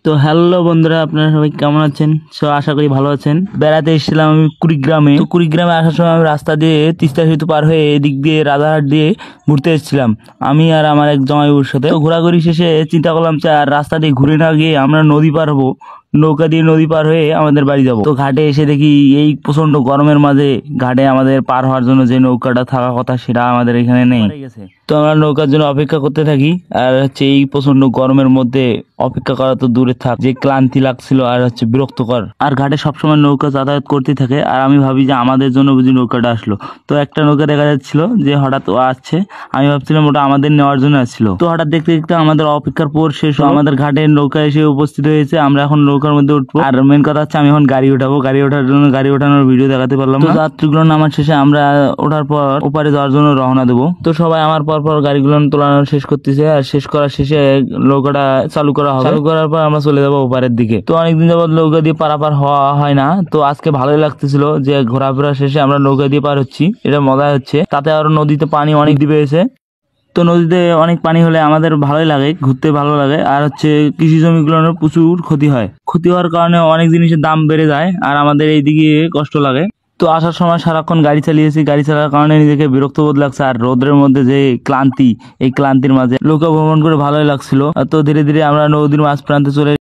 তো হ্যালো বন্ধুরা, আপনারা সবাই কেমন আছেন? আশা করি ভালো আছেন। বেড়াতে এসেছিলাম আমি কুড়িগ্রামে। তো কুড়িগ্রামে আসার সময় আমি রাস্তা দিয়ে তিস্তা সেতু পার হয়ে এদিক দিয়ে রাজারহাট দিয়ে ঘুরতে এসেছিলাম আমি আর আমার এক জামাইবাবুর সাথে। তো ঘোরাঘুরি শেষে চিন্তা করলাম যে আর রাস্তা দিয়ে ঘুরে না গিয়ে আমরা নদী পার হবো, নৌকা দিয়ে নদী পার হয়ে আমাদের বাড়ি যাব। তো ঘাটে এসে দেখি এই প্রচন্ড গরমের মাঝে ঘাটে আমাদের পার হওয়ার জন্য যে নৌকাটা থাকার কথা সেটা আমাদের এখানে নেই। তো আমরা নৌকার জন্য অপেক্ষা করতে থাকি। আর এই প্রচন্ড গরমের মধ্যে অপেক্ষা করা তো দূরে থাক, যে ক্লান্তি লাগছিল আর বিরক্তকর। আর ঘাটে সবসময় নৌকা যাতায়াত করতে থাকে আর আমি ভাবি যে আমাদের জন্য বুঝি নৌকাটা আসলো। তো একটা নৌকা দেখা যাচ্ছিল যে হঠাৎ ও আসছে, আমি ভাবছিলাম ওটা আমাদের নেওয়ার জন্য আসছিল। তো হঠাৎ দেখতে দেখতে আমাদের অপেক্ষার পর শেষ হলো, আমাদের ঘাটে নৌকা এসে উপস্থিত হয়েছে। আমরা এখন নৌকার মধ্যে উঠবো। আর মেন কথা হচ্ছে আমি এখন গাড়ি উঠাবো, গাড়ি ওঠার জন্য গাড়ি ওঠানোর ভিডিও দেখাতে পারলাম না। যাত্রীগুলো নামার শেষে আমরা ওঠার পর ওপারে যাওয়ার জন্য রওনা দেবো। তো সবাই আমার পর গাড়িগুলো তোলানো শেষ করতেছে আর শেষ করার শেষে নৌকাটা চালু করা হবে। চালু করার পর আমরা চলে যাবো ওপারের দিকে। তো অনেকদিন যাবত নৌকা দিয়ে পারাপার হওয়া হয় না, তো আজকে ভালোই লাগতেছিল যে ঘোরাফেরা শেষে আমরা নৌকা দিয়ে পার হচ্ছি, এটা মজা হচ্ছে। তাতে আরো নদীতে পানি অনেক দিকে এসে, তো নদীতে অনেক পানি হলে আমাদের ভালোই লাগে, ঘুরতে ভালো লাগে। আর কৃষি জমিগুলোর প্রচুর ক্ষতি হয়, ক্ষতি হওয়ার কারণে অনেক জিনিসের দাম বেড়ে যায় আর আমাদের এইদিকে কষ্ট লাগে। তো আসার সময় সারাক্ষণ গাড়ি চালিয়েছি, গাড়ি চালার কারণে নিজেকে বিরক্ত বোধ লাগছে। আর রোদের মধ্যে যে ক্লান্তি, এই ক্লান্তির মাঝে নৌকা ভ্রমণ করে ভালোই লাগছিল। তো ধীরে ধীরে আমরা নদীর মাঝ প্রান্তে চলে